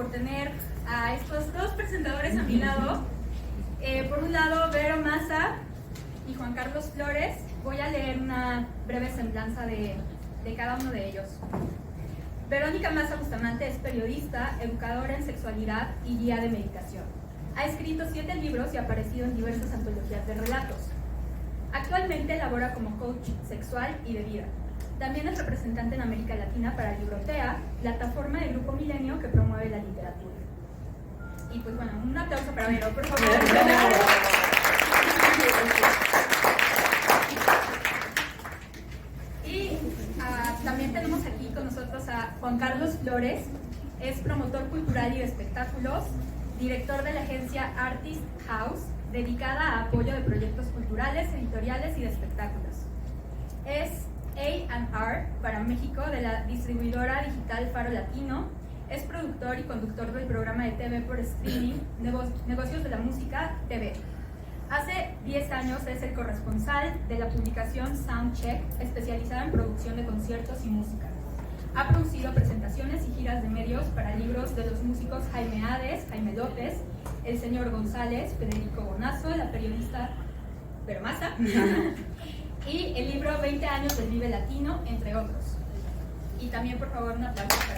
por tener a estos dos presentadores a mi lado. Por un lado, Vero Maza y Juan Carlos Flores. Voy a leer una breve semblanza de cada uno de ellos. Verónica Maza Bustamante es periodista, educadora en sexualidad y guía de meditación. Ha escrito 7 libros y ha aparecido en diversas antologías de relatos. Actualmente labora como coach sexual y de vida. También es representante en América Latina para Librotea, plataforma del Grupo Milenio que promueve la literatura. Y pues bueno, un aplauso para Vero, por favor. Y también tenemos aquí con nosotros a Juan Carlos Flores, es promotor cultural y de espectáculos, director de la agencia Artist House, dedicada a apoyo de proyectos culturales, editoriales y de espectáculos. Es A&R para México de la distribuidora digital Faro Latino, es productor y conductor del programa de TV por streaming Negocios de la Música TV. Hace 10 años es el corresponsal de la publicación Soundcheck, especializada en producción de conciertos y música. Ha producido presentaciones y giras de medios para libros de los músicos Jaime Hades, Jaime López, El Señor González, Federico Bonazo, la periodista Vero Maza, y el libro 20 años del Vive Latino, entre otros. Y también, por favor, un aplauso para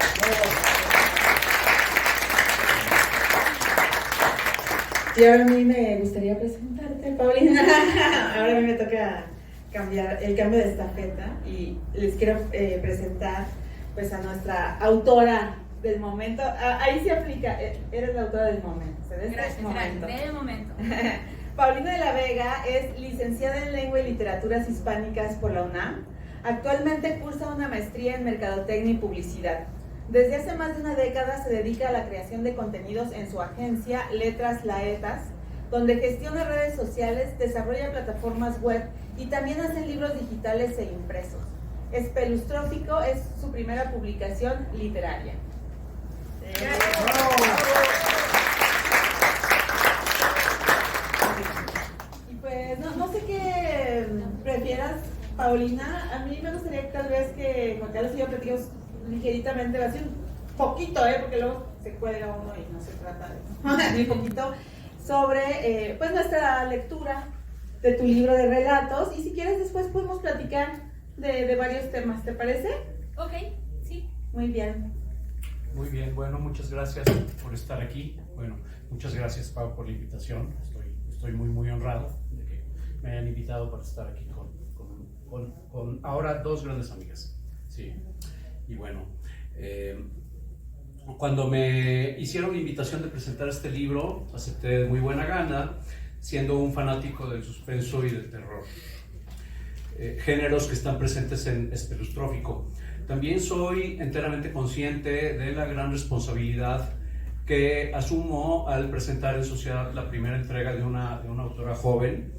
Y ahora a mí me gustaría presentarte, Paulina. Ahora a mí me toca el cambio de estafeta y les quiero presentar pues a nuestra autora del momento. Ahí se aplica, eres la autora del momento. Gracias, del momento. Paulina de la Vega es licenciada en Lengua y Literaturas Hispánicas por la UNAM. Actualmente cursa una maestría en Mercadotecnia y Publicidad. Desde hace más de una década se dedica a la creación de contenidos en su agencia Letras Laetas, donde gestiona redes sociales, desarrolla plataformas web y también hace libros digitales e impresos. Espelustrófico es su primera publicación literaria. Y pues no sé qué prefieras, Paulina. A mí me gustaría que tal vez que Juan Carlos y yo platicamos ligeritamente, así un poquito, porque luego se cuelga uno y no se trata de ni poquito, sobre pues nuestra lectura de tu libro de relatos, y si quieres después podemos platicar de varios temas, ¿te parece? Ok, sí. Muy bien. Muy bien, bueno, muchas gracias por estar aquí. Bueno, muchas gracias, Pau, por la invitación. Estoy muy honrado de que me hayan invitado para estar aquí con ahora 2 grandes amigas. Sí. Y bueno, cuando me hicieron la invitación de presentar este libro, acepté de muy buena gana, siendo un fanático del suspenso y del terror, géneros que están presentes en Espelustrófico. También soy enteramente consciente de la gran responsabilidad que asumo al presentar en sociedad la primera entrega de una autora joven,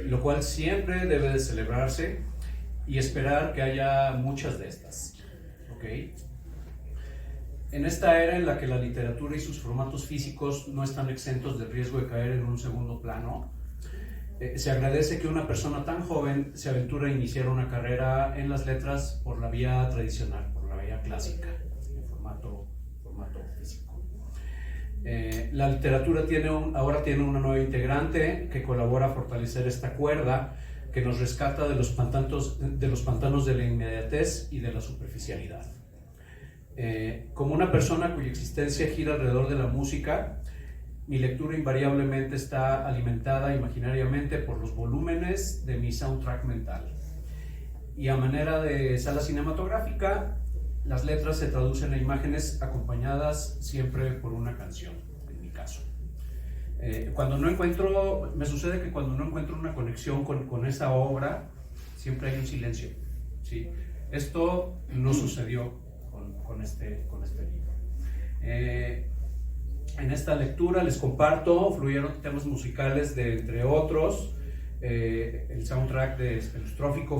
lo cual siempre debe de celebrarse y esperar que haya muchas de estas. ¿Okay? En esta era en la que la literatura y sus formatos físicos no están exentos del riesgo de caer en un segundo plano, se agradece que una persona tan joven se aventure a iniciar una carrera en las letras por la vía tradicional, por la vía clásica, en formato físico. La literatura ahora tiene una nueva integrante que colabora a fortalecer esta cuerda que nos rescata de los pantanos de la inmediatez y de la superficialidad. Como una persona cuya existencia gira alrededor de la música, mi lectura invariablemente está alimentada imaginariamente por los volúmenes de mi soundtrack mental. Y a manera de sala cinematográfica, las letras se traducen a imágenes acompañadas siempre por una canción, en mi caso. Me sucede que cuando no encuentro una conexión con esa obra, siempre hay un silencio, ¿sí? Esto no sucedió con este libro. En esta lectura les comparto, fluyeron temas musicales de, entre otros, el soundtrack de Espelustrófico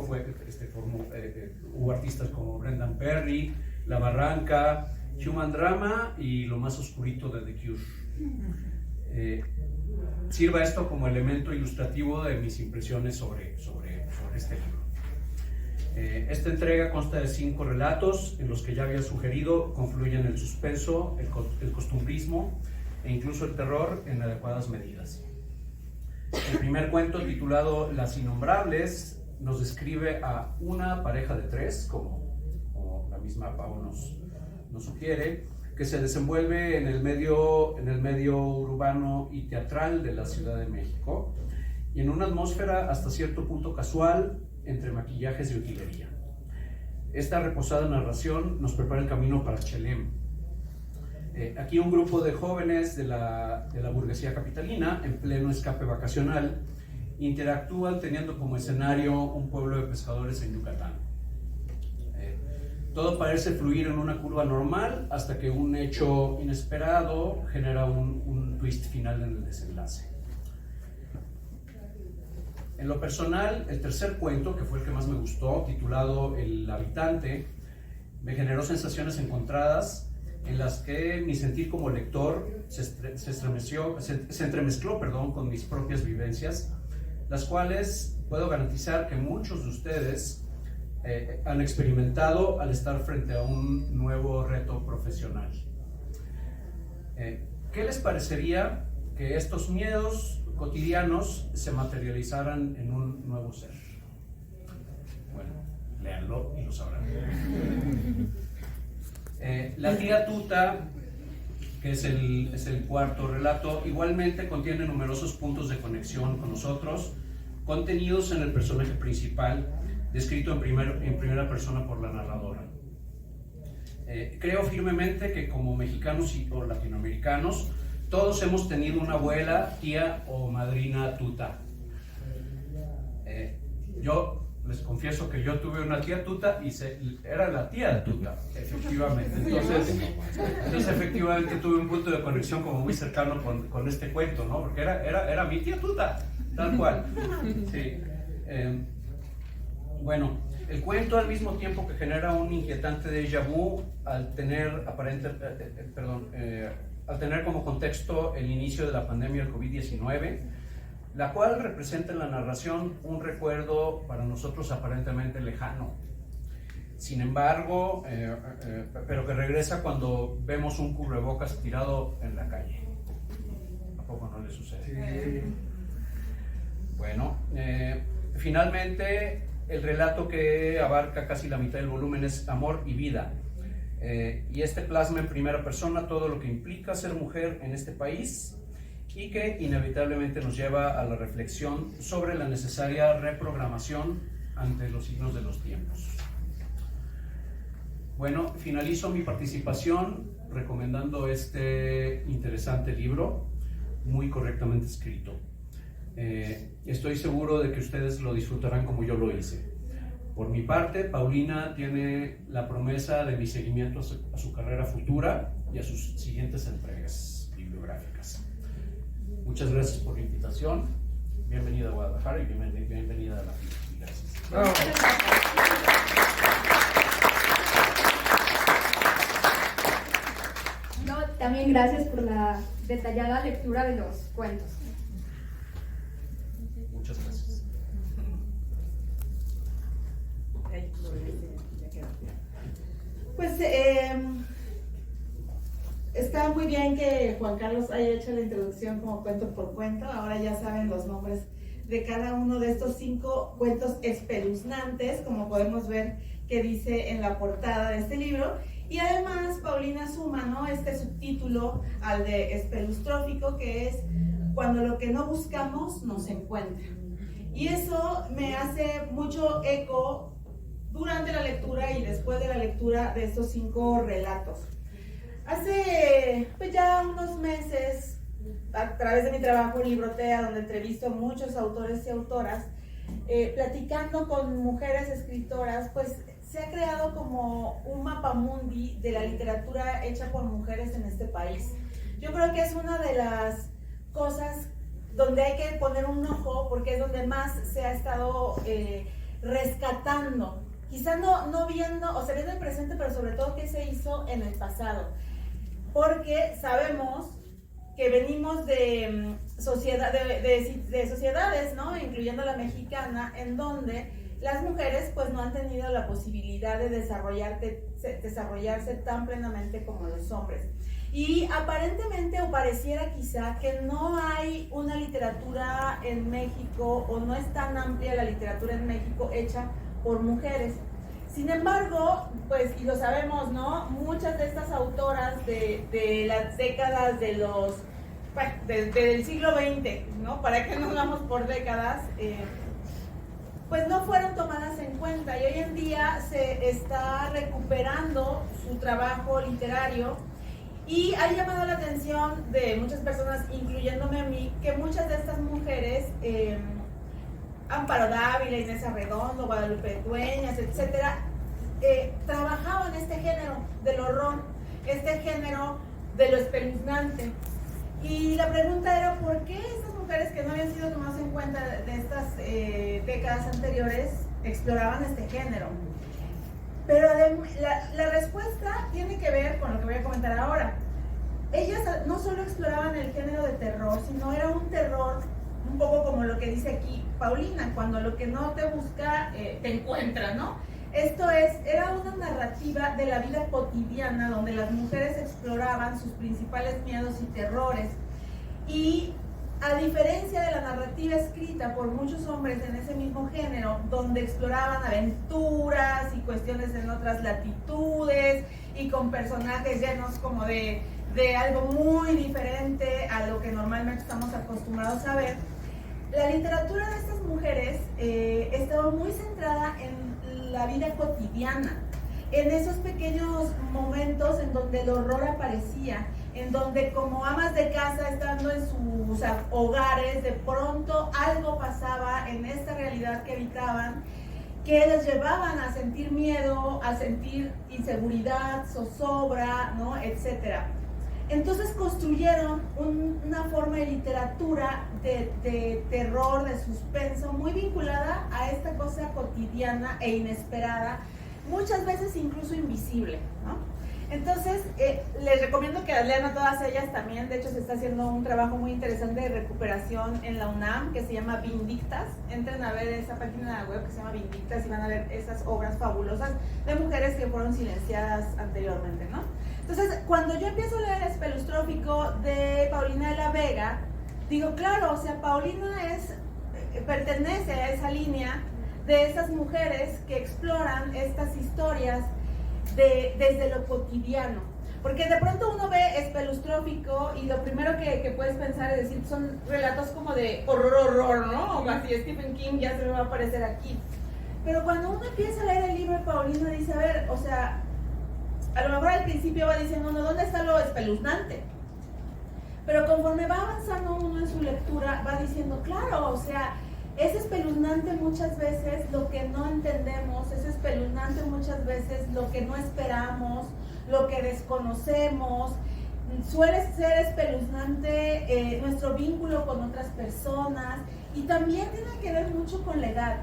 hubo artistas como Brendan Perry, La Barranca, Human Drama y Lo Más Oscurito de The Cure. Sirva esto como elemento ilustrativo de mis impresiones sobre este libro. Esta entrega consta de 5 relatos en los que ya había sugerido confluyen el suspenso, el costumbrismo e incluso el terror en adecuadas medidas. El primer cuento, titulado Las Innombrables, nos describe a una pareja de 3, como la misma Pau nos sugiere, que se desenvuelve en el medio urbano y teatral de la Ciudad de México y en una atmósfera hasta cierto punto casual entre maquillajes y utilería. Esta reposada narración nos prepara el camino para Chelem. Aquí un grupo de jóvenes de la burguesía capitalina, en pleno escape vacacional, interactúan teniendo como escenario un pueblo de pescadores en Yucatán. Todo parece fluir en una curva normal hasta que un hecho inesperado genera un twist final en el desenlace. En lo personal, el tercer cuento, que fue el que más me gustó, titulado El Habitante, me generó sensaciones encontradas en las que mi sentir como lector se entremezcló con mis propias vivencias, las cuales puedo garantizar que muchos de ustedes han experimentado al estar frente a un nuevo reto profesional. ¿Qué les parecería que estos miedos cotidianos se materializaran en un nuevo ser? Bueno, léanlo y lo sabrán. La tía Tuta, que es el cuarto relato, igualmente contiene numerosos puntos de conexión con nosotros, contenidos en el personaje principal, descrito en primera persona por la narradora. Creo firmemente que como mexicanos o latinoamericanos, todos hemos tenido una abuela, tía o madrina tuta. Yo les confieso que yo tuve una tía tuta y era la tía tuta, efectivamente. Entonces efectivamente tuve un punto de conexión como muy cercano con este cuento, ¿no? Porque era mi tía tuta, tal cual. Sí. Bueno, el cuento, al mismo tiempo que genera un inquietante déjà vu al tener como contexto el inicio de la pandemia del COVID-19, la cual representa en la narración un recuerdo para nosotros aparentemente lejano. Sin embargo, pero que regresa cuando vemos un cubrebocas tirado en la calle. ¿A poco no le sucede? Sí. Bueno, finalmente, el relato que abarca casi la mitad del volumen es Amor y Vida. Y este plasma en primera persona todo lo que implica ser mujer en este país y que inevitablemente nos lleva a la reflexión sobre la necesaria reprogramación ante los signos de los tiempos. Bueno, finalizo mi participación recomendando este interesante libro, muy correctamente escrito. Estoy seguro de que ustedes lo disfrutarán como yo lo hice. Por mi parte, Paulina tiene la promesa de mi seguimiento a su carrera futura y a sus siguientes entregas bibliográficas. Muchas gracias por la invitación. Bienvenida a Guadalajara y bienvenida a la FIL. Gracias. ¡Bravo! No, también gracias por la detallada lectura de los cuentos. Muchas gracias. Pues está muy bien que Juan Carlos haya hecho la introducción como cuento por cuento. Ahora ya saben los nombres de cada uno de estos 5 cuentos espeluznantes, como podemos ver que dice en la portada de este libro. Y además Paulina suma, ¿no?, este subtítulo al de espelustrófico, que es cuando lo que no buscamos nos encuentra. Y eso me hace mucho eco durante la lectura y después de la lectura de estos 5 relatos. Hace pues ya unos meses, a través de mi trabajo Librotea, donde entrevisto a muchos autores y autoras, platicando con mujeres escritoras, pues se ha creado como un mapamundi de la literatura hecha por mujeres en este país. Yo creo que es una de las cosas donde hay que poner un ojo, porque es donde más se ha estado rescatando. Quizá no viendo, o sea, viendo el presente, pero sobre todo qué se hizo en el pasado. Porque sabemos que venimos de sociedades, ¿no?, incluyendo la mexicana, en donde las mujeres pues no han tenido la posibilidad de desarrollarse tan plenamente como los hombres. Y aparentemente, o pareciera quizá, que no hay una literatura en México, o no es tan amplia la literatura en México hecha por mujeres. Sin embargo, pues, y lo sabemos, ¿no? Muchas de estas autoras de las décadas de los, bueno, del siglo XX, ¿no? ¿Para qué nos vamos por décadas? Pues no fueron tomadas en cuenta, y hoy en día se está recuperando su trabajo literario, y ha llamado la atención de muchas personas, incluyéndome a mí, que muchas de estas mujeres, Amparo Dávila, Inés Arredondo, Guadalupe Dueñas, etcétera, trabajaban este género del horror, este género de lo espeluznante. Y la pregunta era, ¿por qué estas mujeres que no habían sido tomadas en cuenta de estas décadas anteriores exploraban este género? Pero la respuesta tiene que ver con lo que voy a comentar ahora. Ellas no solo exploraban el género de terror, sino era un terror un poco como lo que dice aquí Paulina, cuando lo que no te busca, te encuentra, ¿no? Esto es, era una narrativa de la vida cotidiana donde las mujeres exploraban sus principales miedos y terrores. Y a diferencia de la narrativa escrita por muchos hombres en ese mismo género, donde exploraban aventuras y cuestiones en otras latitudes y con personajes llenos como de algo muy diferente a lo que normalmente estamos acostumbrados a ver, la literatura de estas mujeres estaba muy centrada en la vida cotidiana, en esos pequeños momentos en donde el horror aparecía, en donde como amas de casa, estando en sus hogares, de pronto algo pasaba en esta realidad que habitaban, que les llevaban a sentir miedo, a sentir inseguridad, zozobra, ¿no? Etcétera. Entonces construyeron una forma de literatura de terror, de suspenso, muy vinculada a esta cosa cotidiana e inesperada, muchas veces incluso invisible, ¿no? Entonces, les recomiendo que las lean a todas ellas también. De hecho, se está haciendo un trabajo muy interesante de recuperación en la UNAM que se llama Vindictas. Entren a ver esa página web que se llama Vindictas y van a ver esas obras fabulosas de mujeres que fueron silenciadas anteriormente, ¿no? Entonces, cuando yo empiezo a leer Espelustrófico de Paulina de la Vega, digo, claro, o sea, Paulina pertenece a esa línea de esas mujeres que exploran estas historias desde lo cotidiano. Porque de pronto uno ve Espelustrófico y lo primero que puedes pensar es decir, son relatos como de horror, ¿no? O así, Stephen King ya se me va a aparecer aquí. Pero cuando uno empieza a leer el libro de Paulina, dice, a ver, o sea, a lo mejor al principio va diciendo, no, ¿dónde está lo espeluznante? Pero conforme va avanzando uno en su lectura, va diciendo, claro, o sea, es espeluznante muchas veces lo que no entendemos, es espeluznante muchas veces lo que no esperamos, lo que desconocemos. Suele ser espeluznante nuestro vínculo con otras personas, y también tiene que ver mucho con la edad.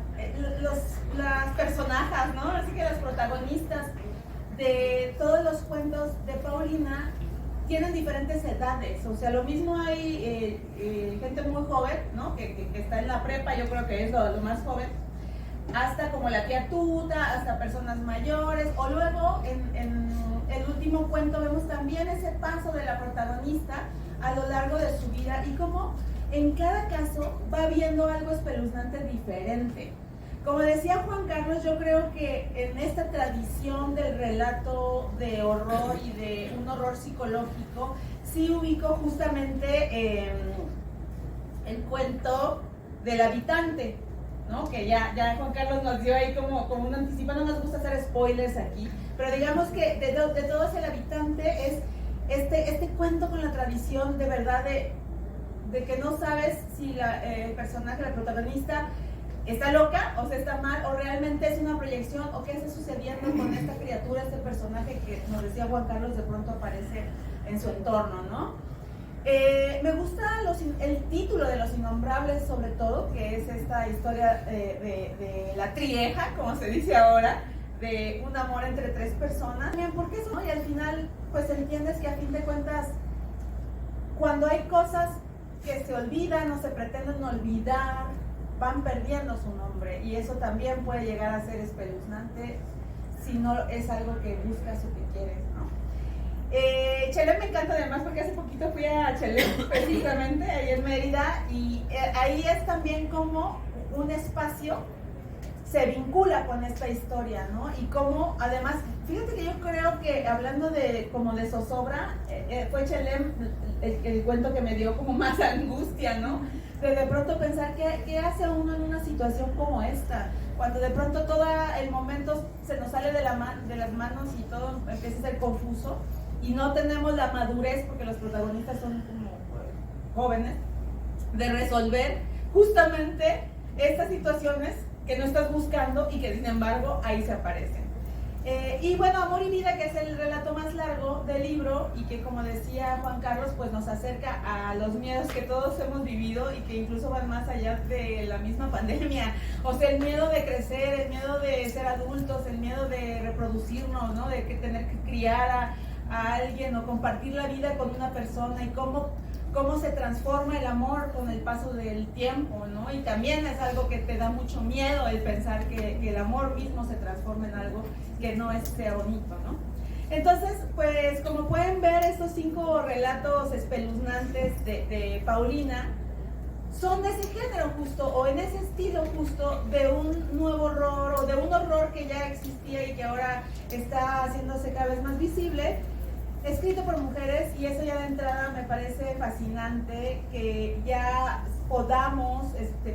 Las personajes, ¿no? Así que las protagonistas de todos los cuentos de Paulina tienen diferentes edades. O sea, lo mismo hay gente muy joven, ¿no? Que está en la prepa, yo creo que es lo más joven, hasta como la tía Tuta, hasta personas mayores, o luego en el último cuento vemos también ese paso de la protagonista a lo largo de su vida, y como en cada caso va viendo algo espeluznante diferente. Como decía Juan Carlos, yo creo que en esta tradición del relato de horror y de un horror psicológico, sí ubico justamente el cuento del habitante, ¿no? Que ya Juan Carlos nos dio ahí como un anticipo. No nos gusta hacer spoilers aquí, pero digamos que de todos el habitante es este cuento con la tradición de verdad de que no sabes si el personaje, la protagonista, está loca, o sea, está mal, o realmente es una proyección, o qué está sucediendo con esta criatura, este personaje que nos decía Juan Carlos de pronto aparece en su entorno, ¿no? Me gusta el título de Los Innombrables, sobre todo, que es esta historia de la trieja, como se dice ahora, de un amor entre tres personas. Bien, ¿por qué eso? ¿No? Y al final, pues entiendes que a fin de cuentas, cuando hay cosas que se olvidan o se pretenden olvidar, van perdiendo su nombre, y eso también puede llegar a ser espeluznante si no es algo que buscas o que quieres, ¿no? Chelem me encanta además porque hace poquito fui a Chelem precisamente, ahí en Mérida, y ahí es también como un espacio se vincula con esta historia, ¿no? Y como además, fíjate que yo creo que hablando de como de zozobra, fue Chelem el cuento que me dio como más angustia, ¿no? De pronto pensar qué hace uno en una situación como esta, cuando de pronto todo el momento se nos sale de las manos y todo empieza a ser confuso y no tenemos la madurez, porque los protagonistas son como jóvenes, de resolver justamente estas situaciones que no estás buscando y que sin embargo ahí se aparecen. Y bueno, Amor y Vida, que es el relato más largo del libro y que, como decía Juan Carlos, pues nos acerca a los miedos que todos hemos vivido y que incluso van más allá de la misma pandemia. O sea, el miedo de crecer, el miedo de ser adultos, el miedo de reproducirnos, ¿no? De tener que criar a alguien o compartir la vida con una persona, y cómo se transforma el amor con el paso del tiempo, ¿no? Y también es algo que te da mucho miedo el pensar que el amor mismo se transforma en algo que no sea bonito, ¿no? Entonces, pues como pueden ver, estos 5 relatos espeluznantes de Paulina son de ese género justo, o en ese estilo justo, de un nuevo horror, o de un horror que ya existía y que ahora está haciéndose cada vez más visible, escrito por mujeres. Y eso ya de entrada me parece fascinante, que ya podamos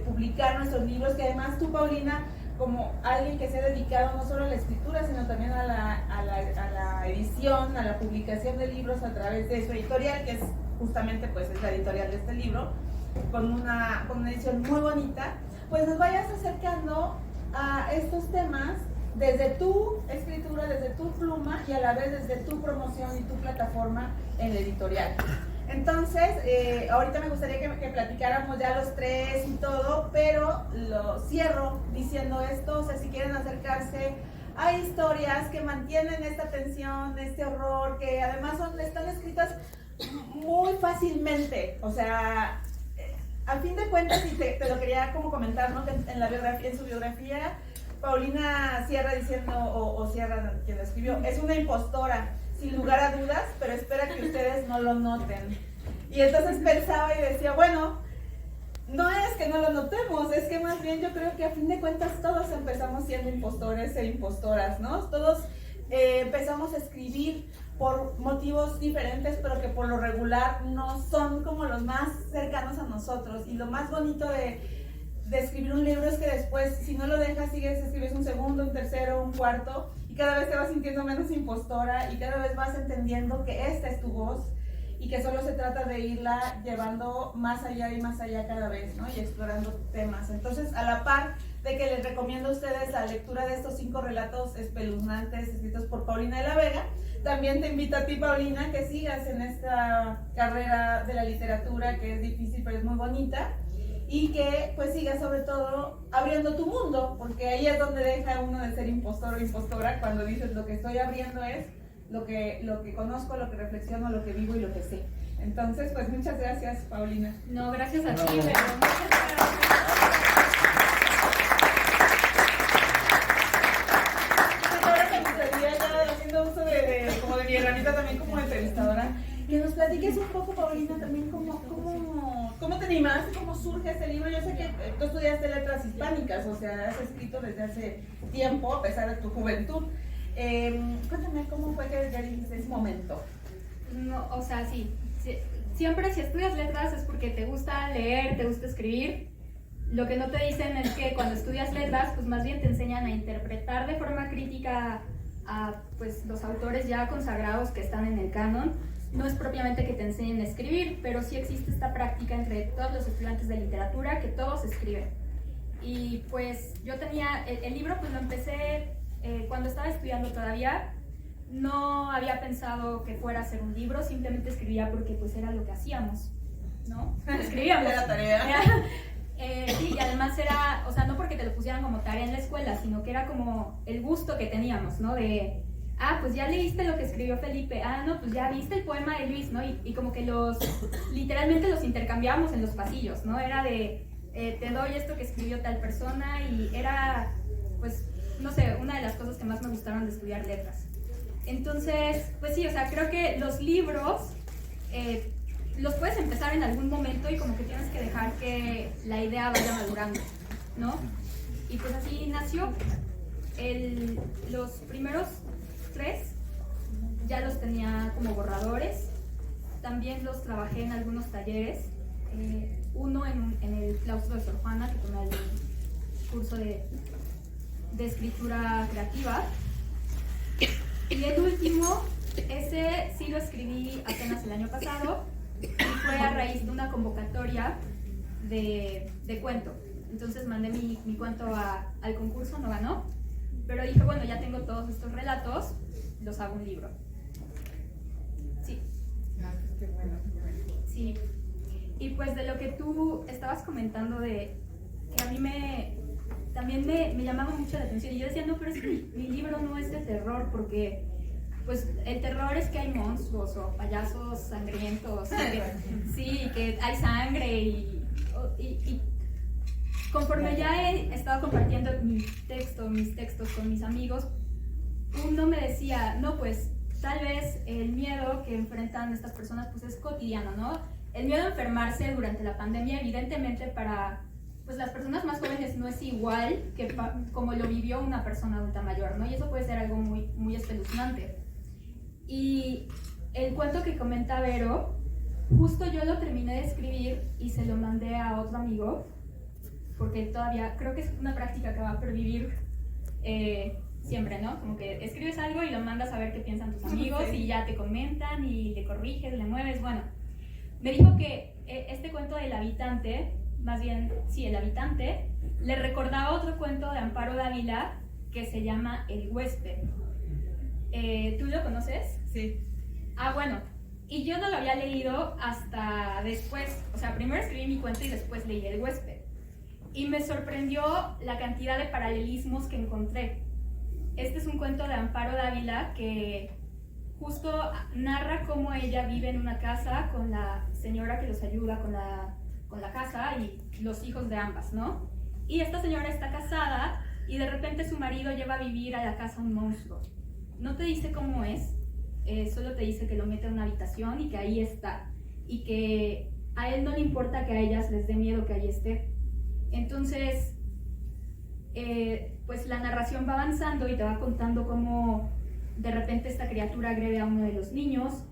publicar nuestros libros, que además tú, Paulina, como alguien que se ha dedicado no solo a la escritura, sino también a la edición, a la publicación de libros a través de su editorial, que es justamente pues es la editorial de este libro, con una edición muy bonita, pues nos vayas acercando a estos temas desde tu escritura, desde tu pluma, y a la vez desde tu promoción y tu plataforma en la editorial. Entonces, ahorita me gustaría que platicáramos ya los 3 y todo, pero lo cierro diciendo esto. O sea, si quieren acercarse a historias que mantienen esta tensión, este horror, que además están escritas muy fácilmente, o sea, a fin de cuentas, y te lo quería como comentar, ¿no? Que en su biografía, Paulina cierra diciendo, o cierra quien lo escribió, es una impostora, sin lugar a dudas, pero espera que ustedes no lo noten. Y entonces pensaba y decía, bueno, no es que no lo notemos, es que más bien yo creo que a fin de cuentas todos empezamos siendo impostores e impostoras, ¿no? Todos empezamos a escribir por motivos diferentes, pero que por lo regular no son como los más cercanos a nosotros. Y lo más bonito de escribir un libro es que después, si no lo dejas, escribes un segundo, un tercero, un cuarto, y cada vez te vas sintiendo menos impostora, y cada vez vas entendiendo que esta es tu voz y que solo se trata de irla llevando más allá y más allá cada vez, ¿no? Y explorando temas. Entonces, a la par de que les recomiendo a ustedes la lectura de estos 5 relatos espeluznantes escritos por Paulina de la Vega, también te invito a ti, Paulina, que sigas en esta carrera de la literatura, que es difícil pero es muy bonita, y que pues sigas sobre todo abriendo tu mundo, porque ahí es donde deja uno de ser impostor o impostora, cuando dices lo que estoy abriendo es lo que conozco, lo que reflexiono, lo que vivo y lo que sé. Entonces, pues muchas gracias, Paulina. No, gracias a ti, pero muchas gracias. Ahora me gustaría, ya haciendo uso de mi herramienta también como entrevistadora, que nos platiques un poco, Paulina, también cómo te animaste, cómo surge este libro. Yo sé que tú estudiaste letras hispánicas, o sea, has escrito desde hace tiempo, a pesar de tu juventud. Cuéntame cómo fue que ya dijiste ese momento. No, o sea, sí, siempre si estudias letras es porque te gusta leer, te gusta escribir. Lo que no te dicen es que cuando estudias letras, pues más bien te enseñan a interpretar de forma crítica a pues, los autores ya consagrados que están en el canon. No es propiamente que te enseñen a escribir, pero sí existe esta práctica entre todos los estudiantes de literatura, que todos escriben. Y pues yo tenía, el libro pues lo empecé cuando estaba estudiando todavía. No había pensado que fuera a ser un libro, simplemente escribía porque pues era lo que hacíamos, ¿no? Escribíamos. Era tarea. Sí, y además era, o sea, no porque te lo pusieran como tarea en la escuela, sino que era como el gusto que teníamos, ¿no? De, pues ya leíste lo que escribió Felipe, no, pues ya viste el poema de Luis, ¿no? Y como que literalmente los intercambiábamos en los pasillos, ¿no? Era de, te doy esto que escribió tal persona, y era, pues, no sé, una de las cosas que más me gustaron de estudiar letras. Entonces, pues sí, o sea, creo que los libros los puedes empezar en algún momento y como que tienes que dejar que la idea vaya madurando, ¿no? Y pues así nació. Los primeros 3 ya los tenía como borradores. También los trabajé en algunos talleres. Uno en el claustro de Sor Juana, que tomé el curso de escritura creativa. Y el último, ese sí lo escribí apenas el año pasado, y fue a raíz de una convocatoria de cuento. Entonces mandé mi cuento al concurso, no ganó, pero dije, bueno, ya tengo todos estos relatos, los hago un libro. Sí. Qué bueno. Sí. Y pues de lo que tú estabas comentando, de que a mí también me llamaba mucho la atención, y yo decía, no, pero es que mi libro no es de terror, porque pues el terror es que hay monstruos o payasos sangrientos, sí, que hay sangre, y conforme ya he estado compartiendo mis textos con mis amigos, uno me decía, no, pues tal vez el miedo que enfrentan estas personas pues es cotidiano, ¿no? El miedo a enfermarse durante la pandemia, evidentemente para pues las personas más jóvenes no es igual que como lo vivió una persona adulta mayor, ¿no? Y eso puede ser algo muy, muy espeluznante. Y el cuento que comenta Vero, justo yo lo terminé de escribir y se lo mandé a otro amigo, porque todavía creo que es una práctica que va a pervivir siempre, ¿no? Como que escribes algo y lo mandas a ver qué piensan tus amigos, y ya te comentan y le corriges, le mueves. Bueno, me dijo que este cuento del habitante, más bien, sí, el habitante, le recordaba otro cuento de Amparo Dávila que se llama El huésped. ¿Tú lo conoces? Sí. Ah, bueno, y yo no lo había leído hasta después. O sea, primero escribí mi cuento y después leí El huésped. Y me sorprendió la cantidad de paralelismos que encontré. Este es un cuento de Amparo Dávila que justo narra cómo ella vive en una casa con la señora que los ayuda con la casa y los hijos de ambas, ¿no? Y esta señora está casada y de repente su marido lleva a vivir a la casa un monstruo. No te dice cómo es, solo te dice que lo mete en una habitación y que ahí está, y que a él no le importa que a ellas les dé miedo que ahí esté. Entonces, pues la narración va avanzando y te va contando cómo de repente esta criatura agrede a uno de los niños,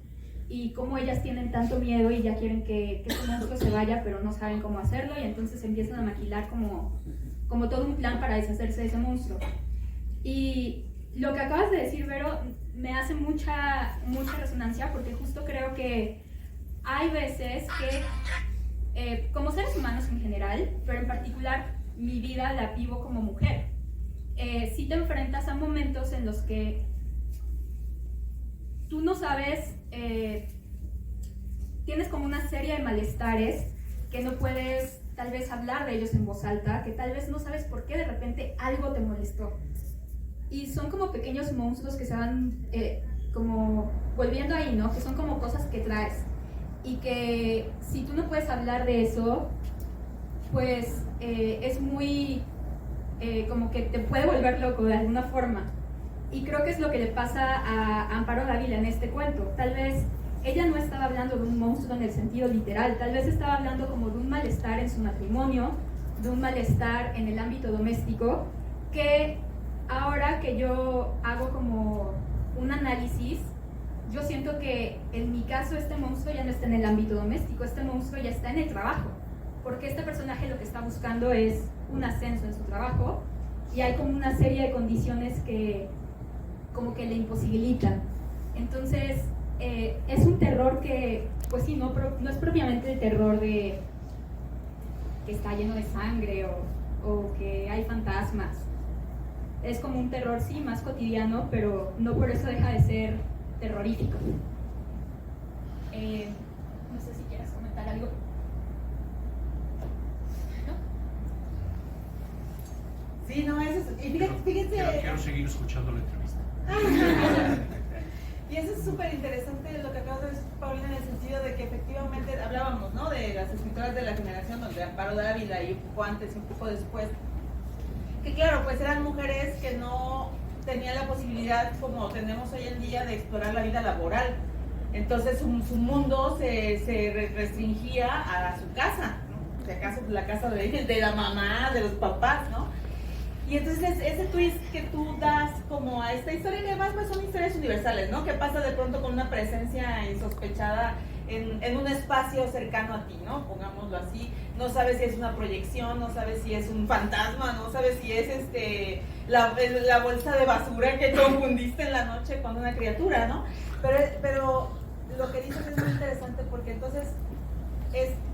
y cómo ellas tienen tanto miedo y ya quieren que ese monstruo se vaya, pero no saben cómo hacerlo, y entonces empiezan a maquilar como todo un plan para deshacerse de ese monstruo. Y lo que acabas de decir, Vero, me hace mucha resonancia, porque justo creo que hay veces que, como seres humanos en general, pero en particular mi vida la vivo como mujer, sí te enfrentas a momentos en los que tú no sabes, tienes como una serie de malestares que no puedes tal vez hablar de ellos en voz alta, que tal vez no sabes por qué de repente algo te molestó. Y son como pequeños monstruos que se van como volviendo ahí, ¿no? Que son como cosas que traes. Y que si tú no puedes hablar de eso, pues es muy como que te puede volver loco de alguna forma. Y creo que es lo que le pasa a Amparo Dávila en este cuento. Tal vez ella no estaba hablando de un monstruo en el sentido literal, tal vez estaba hablando como de un malestar en su matrimonio, de un malestar en el ámbito doméstico, que ahora que yo hago como un análisis, yo siento que en mi caso este monstruo ya no está en el ámbito doméstico, este monstruo ya está en el trabajo, porque este personaje lo que está buscando es un ascenso en su trabajo, y hay como una serie de condiciones que como que le imposibilitan. Entonces es un terror que, pues sí, no es propiamente el terror de que está lleno de sangre o que hay fantasmas. Es como un terror, sí, más cotidiano, pero no por eso deja de ser terrorífico. No sé si quieras comentar algo. ¿No? Sí, no, eso es... Y fíjense... Quiero seguir escuchando la entrevista. Y eso es súper interesante lo que acabas de decir, Paulina, en el sentido de que efectivamente hablábamos, ¿no? De las escritoras de la generación donde Amparo Dávila y un poco antes y un poco después, que claro, pues eran mujeres que no tenían la posibilidad como tenemos hoy en día de explorar la vida laboral. Entonces su mundo se restringía a su casa, ¿no? Si acaso la casa de la mamá, de los papás, ¿no? Y entonces ese twist que tú das como a esta historia, que además pues son historias universales, ¿no? Que pasa de pronto con una presencia insospechada en un espacio cercano a ti, ¿no? Pongámoslo así. No sabes si es una proyección, no sabes si es un fantasma, no sabes si es la bolsa de basura que confundiste en la noche con una criatura, ¿no? Pero lo que dices es muy interesante porque entonces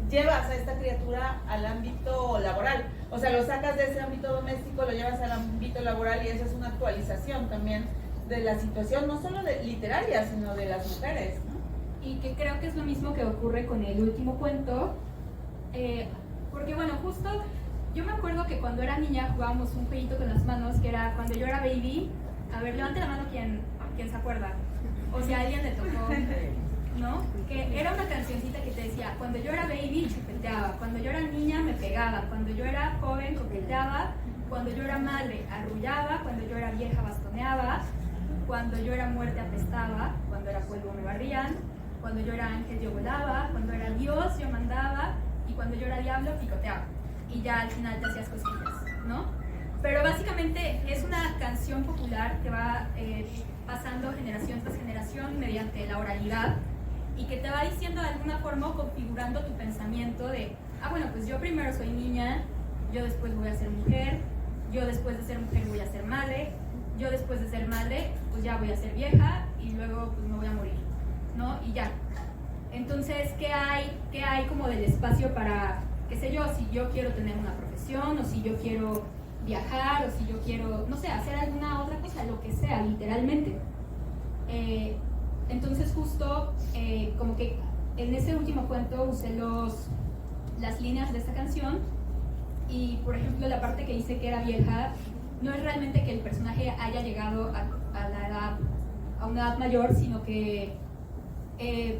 llevas a esta criatura al ámbito laboral. O sea, lo sacas de ese ámbito doméstico, lo llevas al ámbito laboral y eso es una actualización también de la situación, no solo literaria, sino de las mujeres, ¿no? Y que creo que es lo mismo que ocurre con el último cuento, porque bueno, justo yo me acuerdo que cuando era niña jugábamos un jueguito con las manos, que era cuando yo era baby. A ver, levante la mano quien se acuerda, o si a alguien le tocó, ¿no? Que era una cancioncita que te decía, cuando yo era baby chupeteaba, cuando yo era niña me pegaba, cuando yo era joven coqueteaba, cuando yo era madre arrullaba, cuando yo era vieja bastoneaba, cuando yo era muerte apestaba, cuando era polvo me barrían, cuando yo era ángel yo volaba, cuando era Dios yo mandaba y cuando yo era diablo picoteaba. Y ya al final te hacías cosquillas, ¿no? Pero básicamente es una canción popular que va pasando generación tras generación mediante la oralidad y que te va diciendo de alguna forma, configurando tu pensamiento de, bueno, pues yo primero soy niña, yo después voy a ser mujer, yo después de ser mujer voy a ser madre, yo después de ser madre pues ya voy a ser vieja y luego pues me voy a morir, ¿no? Y ya. Entonces, ¿qué hay como del espacio para, qué sé yo, si yo quiero tener una profesión o si yo quiero viajar o si yo quiero, no sé, hacer alguna otra cosa, lo que sea, literalmente. Entonces justo como que en ese último cuento usé las líneas de esta canción y por ejemplo la parte que dice que era vieja no es realmente que el personaje haya llegado a una edad mayor, sino que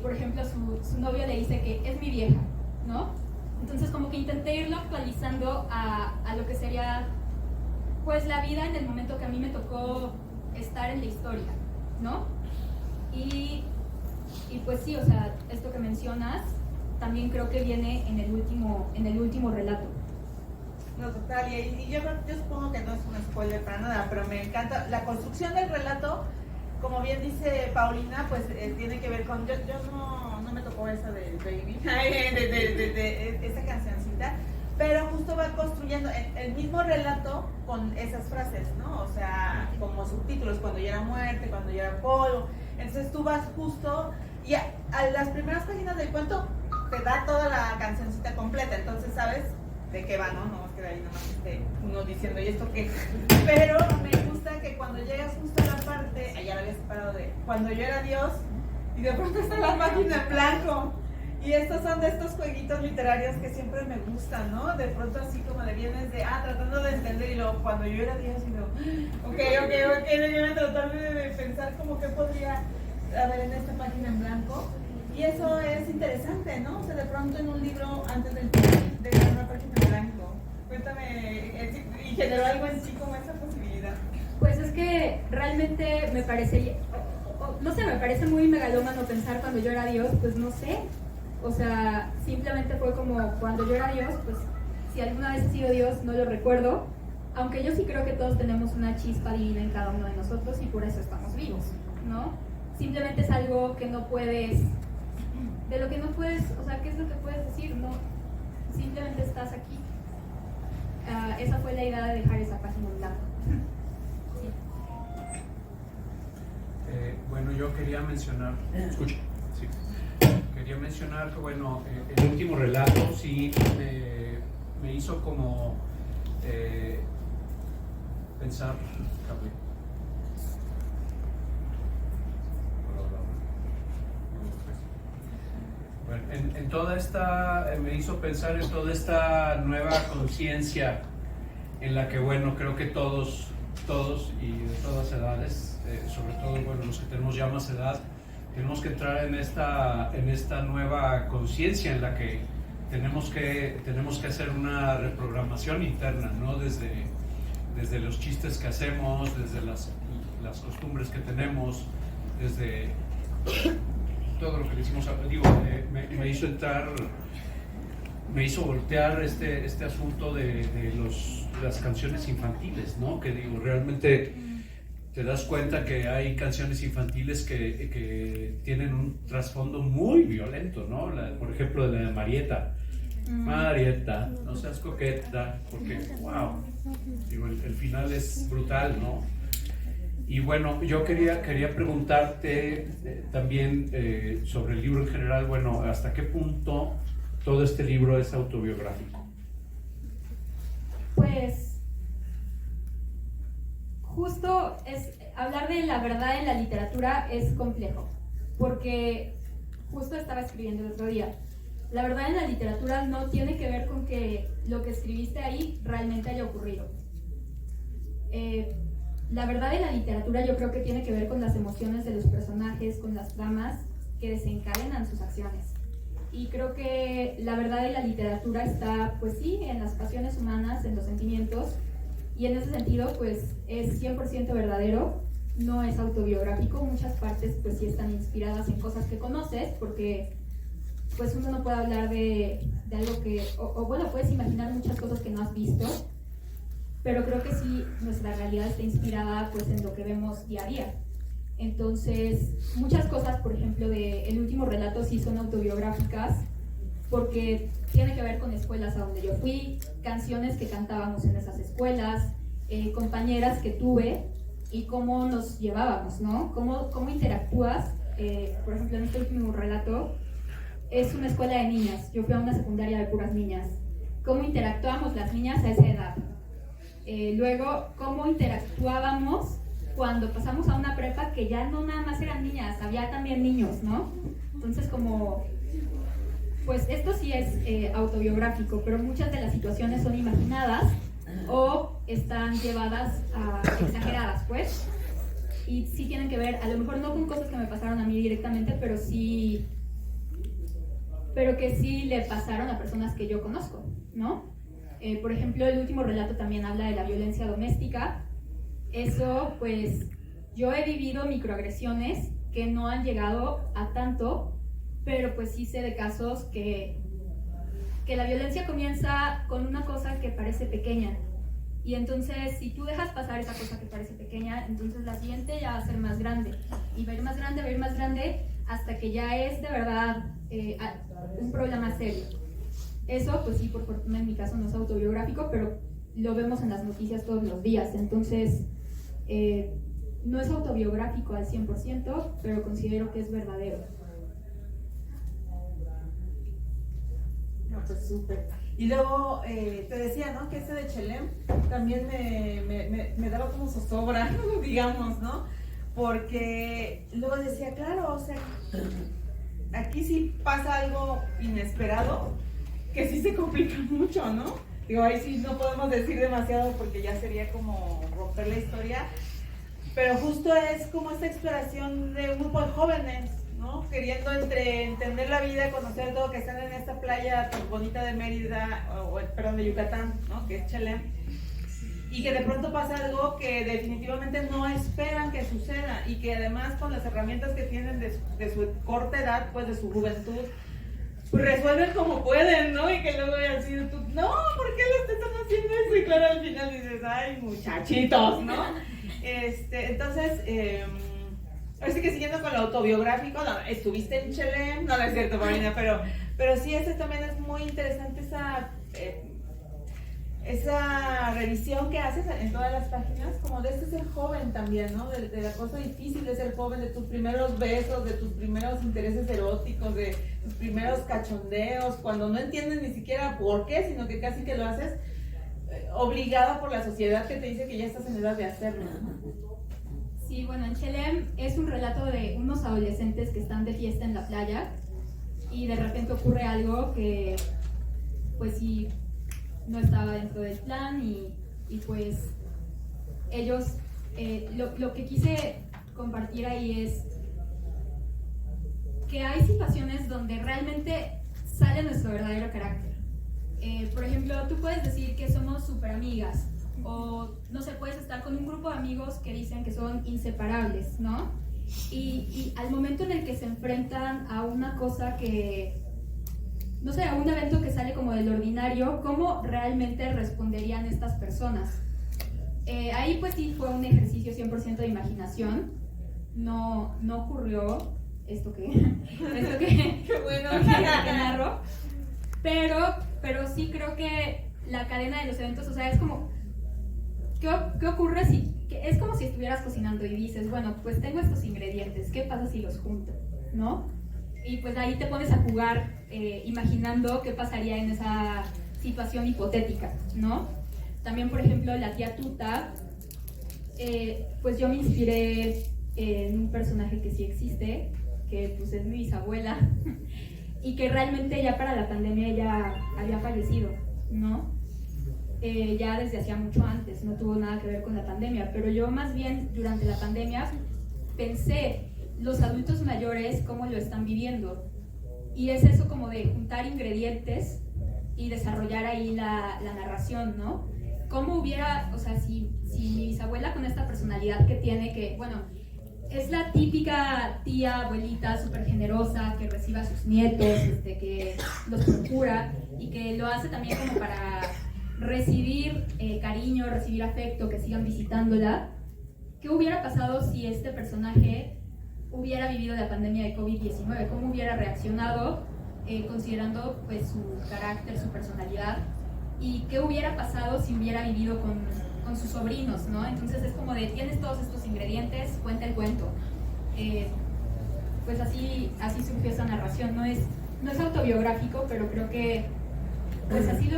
por ejemplo su novio le dice que es mi vieja, ¿no? Entonces como que intenté irlo actualizando a lo que sería pues la vida en el momento que a mí me tocó estar en la historia, ¿no? Y pues sí, o sea, esto que mencionas también creo que viene en el último relato. No, total, y yo supongo que no es un spoiler para nada, pero me encanta la construcción del relato, como bien dice Paulina, pues tiene que ver con, yo no me tocó esa del baby, de esa cancioncita, pero justo va construyendo el mismo relato con esas frases, ¿no? O sea, como subtítulos, cuando ya era muerte, cuando ya era polvo. Entonces tú vas justo y a las primeras páginas del cuento te da toda la cancioncita completa, entonces sabes de qué va, ¿no? No más que de ahí nomás uno diciendo, ¿y esto qué? Pero me gusta que cuando llegas justo a la parte, ya lo había separado de cuando yo era Dios, y de pronto está la página en blanco. Y estos son de estos jueguitos literarios que siempre me gustan, ¿no? De pronto así como de vienes de, tratando de entender y luego cuando yo era Dios y luego, ok, yo tratando de pensar como que podría haber en esta página en blanco. Y eso es interesante, ¿no? O sea, de pronto en un libro antes del final de una página en blanco. Cuéntame, ¿y generó algo en sí como esa posibilidad? Pues es que realmente me parece, no sé, me parece muy megalómano pensar cuando yo era Dios, pues no sé. O sea, simplemente fue como cuando yo era Dios, pues si alguna vez he sido Dios no lo recuerdo, aunque yo sí creo que todos tenemos una chispa divina en cada uno de nosotros y por eso estamos vivos, ¿no? Simplemente es algo que no puedes, de lo que no puedes, o sea, ¿qué es lo que puedes decir? No, simplemente estás aquí. Esa fue la idea de dejar esa página en blanco. Sí. Bueno, yo quería mencionar, escucha, sí. Quería mencionar que, bueno, el último relato sí me hizo como pensar, bueno, en toda esta, me hizo pensar en toda esta nueva conciencia en la que, bueno, creo que todos y de todas edades, sobre todo, bueno, los que tenemos ya más edad, tenemos que entrar en esta nueva conciencia en la que tenemos que hacer una reprogramación interna, ¿no? Desde los chistes que hacemos, desde las costumbres que tenemos, desde todo lo que le hicimos. Me hizo voltear este asunto de las canciones infantiles, ¿no? Que digo, realmente te das cuenta que hay canciones infantiles que tienen un trasfondo muy violento, ¿no? Por ejemplo, la de Marieta. Marieta, no seas coqueta, porque, wow, digo, el final es brutal, ¿no? Y bueno, yo quería preguntarte también sobre el libro en general, bueno, ¿hasta qué punto todo este libro es autobiográfico? Pues justo hablar de la verdad en la literatura es complejo, porque justo estaba escribiendo el otro día. La verdad en la literatura no tiene que ver con que lo que escribiste ahí realmente haya ocurrido. La verdad en la literatura yo creo que tiene que ver con las emociones de los personajes, con las tramas que desencadenan sus acciones. Y creo que la verdad de la literatura está, pues sí, en las pasiones humanas, en los sentimientos, y en ese sentido, pues es 100% verdadero, no es autobiográfico. Muchas partes, pues sí están inspiradas en cosas que conoces, porque pues uno no puede hablar de algo que, o bueno, puedes imaginar muchas cosas que no has visto, pero creo que sí, nuestra realidad está inspirada pues en lo que vemos día a día. Entonces, muchas cosas, por ejemplo, el último relato sí son autobiográficas, porque tiene que ver con escuelas a donde yo fui, canciones que cantábamos en esas escuelas, compañeras que tuve y cómo nos llevábamos, ¿no? Cómo interactúas. Por ejemplo, en este último relato es una escuela de niñas, yo fui a una secundaria de puras niñas. ¿Cómo interactuábamos las niñas a esa edad? Luego, ¿cómo interactuábamos cuando pasamos a una prepa que ya no nada más eran niñas, había también niños, ¿no? Entonces, pues esto sí es autobiográfico, pero muchas de las situaciones son imaginadas o están llevadas a exageradas, pues. Y sí tienen que ver, a lo mejor no con cosas que me pasaron a mí directamente, pero que sí le pasaron a personas que yo conozco, ¿no? Por ejemplo, el último relato también habla de la violencia doméstica. Eso, pues, yo he vivido microagresiones que no han llegado a tanto, pero pues sí sé de casos que la violencia comienza con una cosa que parece pequeña. Y entonces, si tú dejas pasar esa cosa que parece pequeña, entonces la siguiente ya va a ser más grande. Y va a ir más grande, va a ir más grande, hasta que ya es de verdad un problema serio. Eso, pues sí, por fortuna en mi caso no es autobiográfico, pero lo vemos en las noticias todos los días. Entonces, no es autobiográfico al 100%, pero considero que es verdadero. No, pues súper. Y luego te decía, ¿no? Que ese de Chelem también me daba como zozobra, digamos, ¿no? Porque luego decía, claro, o sea, aquí sí pasa algo inesperado, que sí se complica mucho, ¿no? Digo, ahí sí no podemos decir demasiado porque ya sería como romper la historia, pero justo es como esta exploración de un grupo de jóvenes, ¿no? Queriendo entender la vida, conocer todo, que están en esta playa tan bonita de Mérida, perdón, de Yucatán, ¿no? Que es Chelem, y que de pronto pasa algo que definitivamente no esperan que suceda, y que además con las herramientas que tienen de su corta edad, pues de su juventud, pues resuelven como pueden, ¿no? Y que luego así tú, no, ¿por qué lo están haciendo eso? Y claro, al final dices, ay, muchachitos, ¿no? Entonces, así que siguiendo con lo autobiográfico, no, estuviste en Chelem, no es cierto, Marina, pero sí, también es muy interesante esa revisión que haces en todas las páginas, como de ser joven también, ¿no? De la cosa difícil de ser joven, de tus primeros besos, de tus primeros intereses eróticos, de tus primeros cachondeos, cuando no entiendes ni siquiera por qué, sino que casi que lo haces obligado por la sociedad que te dice que ya estás en edad de hacerlo, ¿no? Sí, bueno, en Chelem es un relato de unos adolescentes que están de fiesta en la playa y de repente ocurre algo que, pues sí, no estaba dentro del plan y pues ellos, lo que quise compartir ahí es que hay situaciones donde realmente sale nuestro verdadero carácter. Por ejemplo, tú puedes decir que somos súper amigas, o no sé, puedes estar con un grupo de amigos que dicen que son inseparables, ¿no? Y al momento en el que se enfrentan a una cosa que, no sé, a un evento que sale como del ordinario, ¿cómo realmente responderían estas personas? Ahí pues sí fue un ejercicio 100% de imaginación, no ocurrió esto que Qué bueno. que narro, pero sí creo que la cadena de los eventos, o sea, es como, ¿qué ocurre si, es como si estuvieras cocinando y dices, bueno, pues tengo estos ingredientes, ¿qué pasa si los junto? ¿No? Y pues ahí te pones a jugar imaginando qué pasaría en esa situación hipotética, ¿no? También, por ejemplo, la tía Tuta, pues yo me inspiré en un personaje que sí existe, que pues es mi bisabuela, y que realmente ya para la pandemia ya había fallecido, ¿no? Ya desde hacía mucho antes, no tuvo nada que ver con la pandemia, pero yo más bien durante la pandemia pensé, los adultos mayores, cómo lo están viviendo, y es eso como de juntar ingredientes y desarrollar ahí la narración, ¿no? ¿Cómo hubiera, o sea, si mi bisabuela con esta personalidad que tiene, que, bueno, es la típica tía, abuelita súper generosa que recibe a sus nietos, que los procura y que lo hace también como para recibir cariño, recibir afecto, que sigan visitándola? ¿Qué hubiera pasado si este personaje hubiera vivido la pandemia de COVID-19? ¿Cómo hubiera reaccionado considerando pues su carácter, su personalidad? ¿Y qué hubiera pasado si hubiera vivido con sus sobrinos, ¿no? Entonces es como de, tienes todos estos ingredientes, cuenta el cuento. Pues así surgió esa narración. No es autobiográfico, pero creo que pues así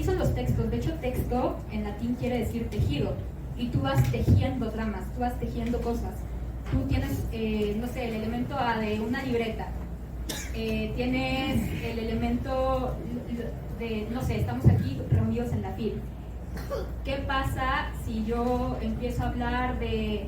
son los textos. De hecho, texto en latín quiere decir tejido, y tú vas tejiendo tramas, tú vas tejiendo cosas. Tú tienes, no sé, el elemento A de una libreta, tienes el elemento de, no sé, estamos aquí reunidos en la FIL. ¿Qué pasa si yo empiezo a hablar de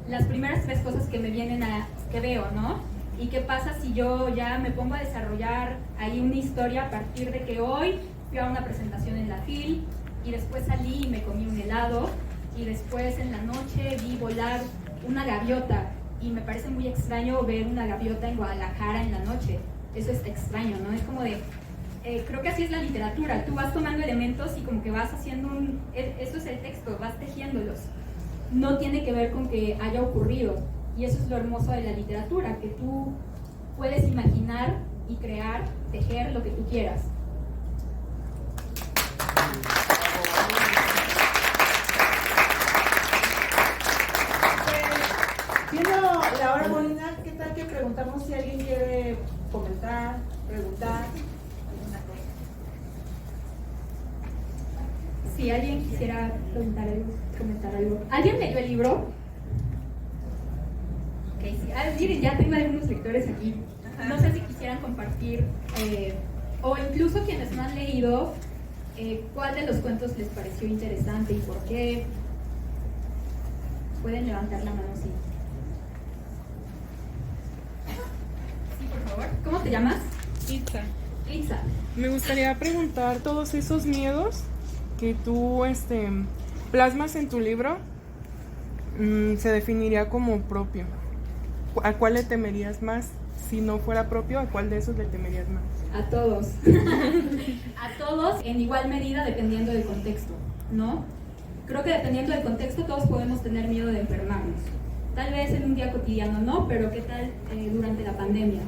las primeras 3 cosas que me vienen que veo, ¿no? ¿Y qué pasa si yo ya me pongo a desarrollar ahí una historia a partir de que hoy fui a una presentación en la FIL y después salí y me comí un helado y después en la noche vi volar una gaviota y me parece muy extraño ver una gaviota en Guadalajara en la noche? Eso está extraño, ¿no? Es como de... creo que así es la literatura, tú vas tomando elementos y como que vas haciendo eso es el texto, vas tejiéndolos. No tiene que ver con que haya ocurrido, y eso es lo hermoso de la literatura, que tú puedes imaginar y crear, tejer lo que tú quieras. Viendo la hora, Molina, ¿qué tal que preguntamos si alguien quiere comentar, preguntar? Si alguien quisiera preguntar algo, comentar algo. ¿Alguien leyó el libro? Ok, sí. Miren, ya tengo algunos lectores aquí. No sé si quisieran compartir, o incluso quienes no han leído, cuál de los cuentos les pareció interesante y por qué. Pueden levantar la mano, sí. Sí, por favor. ¿Cómo te llamas? Itza. Itza. Me gustaría preguntar todos esos miedos que tú plasmas en tu libro, se definiría como propio. ¿A cuál le temerías más? Si no fuera propio, ¿a cuál de esos le temerías más? A todos. A todos en igual medida dependiendo del contexto, ¿no? Creo que dependiendo del contexto todos podemos tener miedo de enfermarnos. Tal vez en un día cotidiano no, pero ¿qué tal durante la pandemia?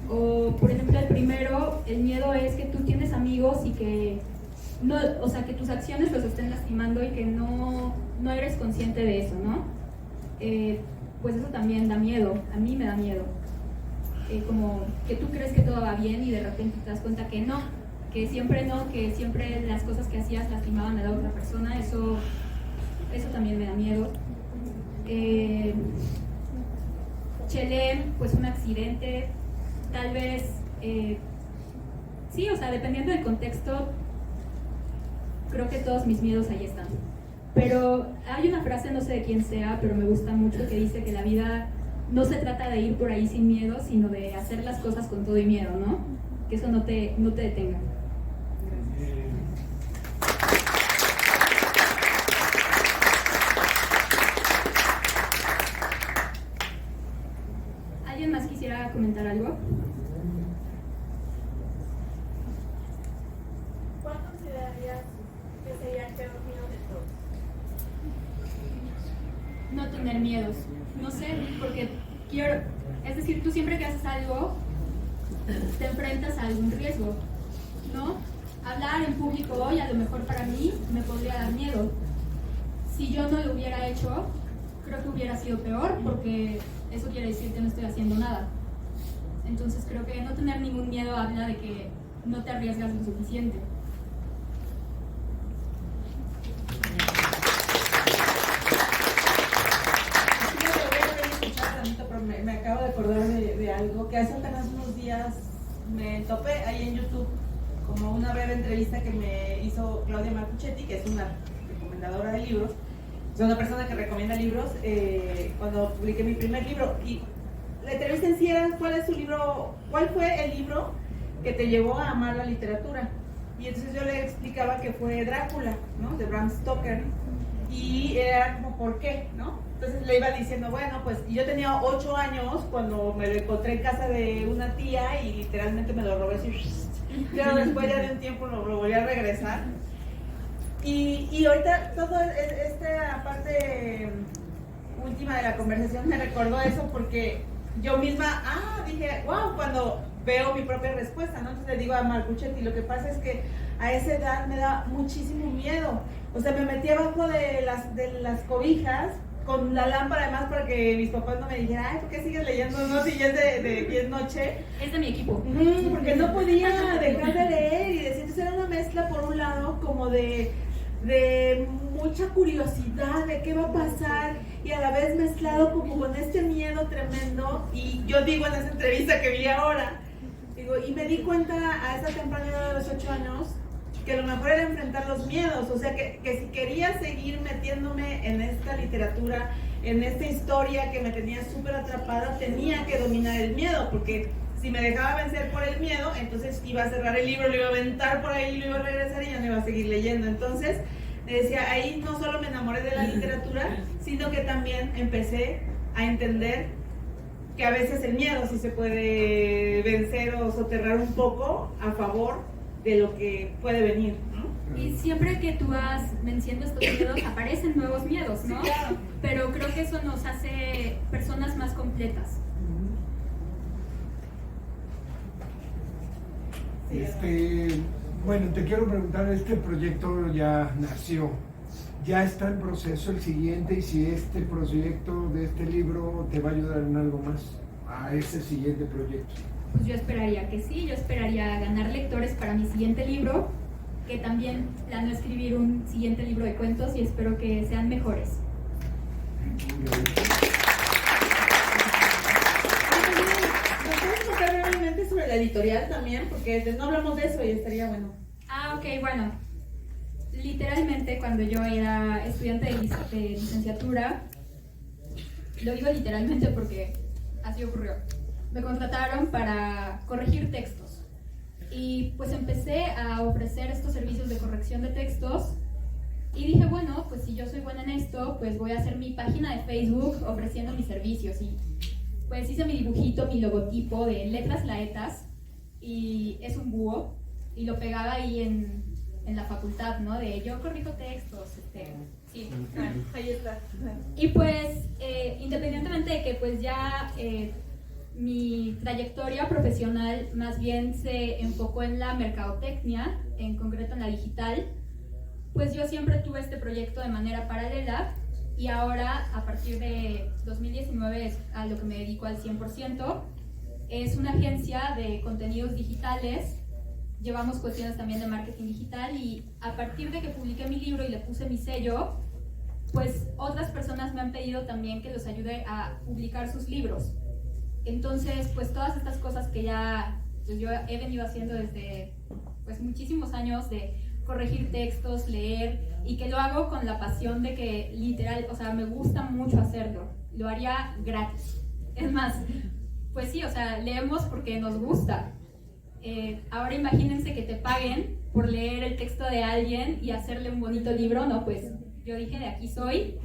O, por ejemplo, el primero, el miedo es que tú tienes amigos y que no, o sea, que tus acciones los estén lastimando y que no eres consciente de eso, ¿no? Pues eso también da miedo, a mí me da miedo. Como que tú crees que todo va bien y de repente te das cuenta que no, que siempre las cosas que hacías lastimaban a la otra persona. Eso también me da miedo. Chelem, pues un accidente, tal vez, sí, o sea, dependiendo del contexto, creo que todos mis miedos ahí están. Pero hay una frase, no sé de quién sea, pero me gusta mucho, que dice que la vida no se trata de ir por ahí sin miedo, sino de hacer las cosas con todo y miedo, ¿no? Que eso no te detenga. ¿Alguien más quisiera comentar algo? ¿Cuál considerarías que sería el peor miedo de todos? No tener miedos. No sé, porque es decir, tú siempre que haces algo, te enfrentas a algún riesgo, ¿no? Hablar en público hoy, a lo mejor para mí, me podría dar miedo. Si yo no lo hubiera hecho, creo que hubiera sido peor, porque eso quiere decir que no estoy haciendo nada. Entonces creo que no tener ningún miedo habla de que no te arriesgas lo suficiente. Me acabo de acordar de algo que hace apenas unos días me topé ahí en YouTube, como una breve entrevista que me hizo Claudia Marcuchetti, que es una recomendadora de libros, es una persona que recomienda libros, cuando publiqué mi primer libro. Y la entrevista en sí era cuál fue el libro que te llevó a amar la literatura. Y entonces yo le explicaba que fue Drácula, ¿no? De Bram Stoker. Y era como, ¿por qué? ¿No? Entonces le iba diciendo, bueno, pues yo tenía 8 años cuando me lo encontré en casa de una tía y literalmente me lo robé así. Pero después ya de un tiempo lo volví a regresar. Y ahorita toda esta parte última de la conversación me recordó eso, porque yo misma, dije, wow, cuando veo mi propia respuesta, ¿no? Entonces le digo a Marcuchetti, lo que pasa es que a esa edad me da muchísimo miedo. O sea, me metí abajo de las cobijas con la lámpara, además, para que mis papás no me dijeran, ay, ¿por qué sigues leyendo? No, si ya es de noche. Es de mi equipo. Porque no podía dejar de leer y decir, entonces era una mezcla, por un lado, como de mucha curiosidad de qué va a pasar, y a la vez mezclado como con este miedo tremendo. Y yo digo en esa entrevista que vi ahora, y me di cuenta a esa temprana edad de los 8 años que lo mejor era enfrentar los miedos. O sea, que si quería seguir metiéndome en esta literatura, en esta historia que me tenía súper atrapada, tenía que dominar el miedo, porque si me dejaba vencer por el miedo, entonces iba a cerrar el libro, lo iba a aventar por ahí, lo iba a regresar y ya no iba a seguir leyendo. Entonces, decía, ahí no solo me enamoré de la literatura, sino que también empecé a entender que a veces el miedo sí se puede vencer o soterrar un poco a favor de lo que puede venir, ¿no? Y siempre que tú vas venciendo estos miedos, aparecen nuevos miedos, ¿no? Sí, claro. Pero creo que eso nos hace personas más completas. Bueno, te quiero preguntar, este proyecto ya nació, ya está en proceso el siguiente, y si este proyecto de este libro te va a ayudar en algo más a ese siguiente proyecto. Pues yo esperaría que sí, yo esperaría ganar lectores para mi siguiente libro, que también planeo escribir un siguiente libro de cuentos y espero que sean mejores. ¿Nos puedes contar brevemente sobre la editorial también? Porque no hablamos de eso y estaría bueno. Ok, bueno. Literalmente, cuando yo era estudiante de licenciatura, lo digo literalmente porque así ocurrió, me contrataron para corregir textos. Y pues empecé a ofrecer estos servicios de corrección de textos y dije, bueno, pues si yo soy buena en esto, pues voy a hacer mi página de Facebook ofreciendo mis servicios. Y pues hice mi dibujito, mi logotipo de letras laetas, y es un búho, y lo pegaba ahí en la facultad, ¿no? De yo corrijo textos, sí, Ahí está. y pues, independientemente de que pues ya mi trayectoria profesional más bien se enfocó en la mercadotecnia, en concreto en la digital, pues yo siempre tuve este proyecto de manera paralela, y ahora, a partir de 2019, es a lo que me dedico al 100%. Es una agencia de contenidos digitales, llevamos cuestiones también de marketing digital, y a partir de que publiqué mi libro y le puse mi sello, pues otras personas me han pedido también que los ayude a publicar sus libros. Entonces, pues todas estas cosas que ya pues yo he venido haciendo desde pues muchísimos años, de corregir textos, leer, y que lo hago con la pasión de que literal, o sea, me gusta mucho hacerlo, lo haría gratis. Es más, pues sí, o sea, leemos porque nos gusta. Ahora imagínense que te paguen por leer el texto de alguien y hacerle un bonito libro, no, pues yo dije, de aquí soy.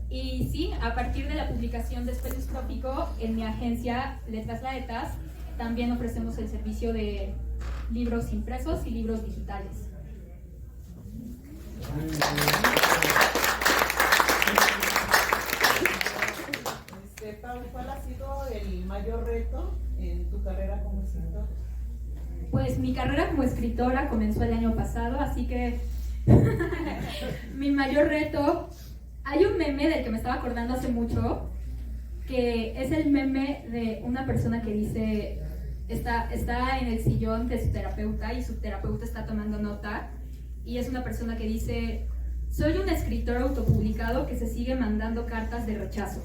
Y sí, a partir de la publicación de Espelustrófico, en mi agencia Letras Laetas, también ofrecemos el servicio de libros impresos y libros digitales. Pau, ¿cuál ha sido el mayor reto en tu carrera como escritor? Pues mi carrera como escritora comenzó el año pasado, así que mi mayor reto, hay un meme del que me estaba acordando hace mucho, que es el meme de una persona que dice, está en el sillón de su terapeuta y su terapeuta está tomando nota, y es una persona que dice: soy un escritor autopublicado que se sigue mandando cartas de rechazo.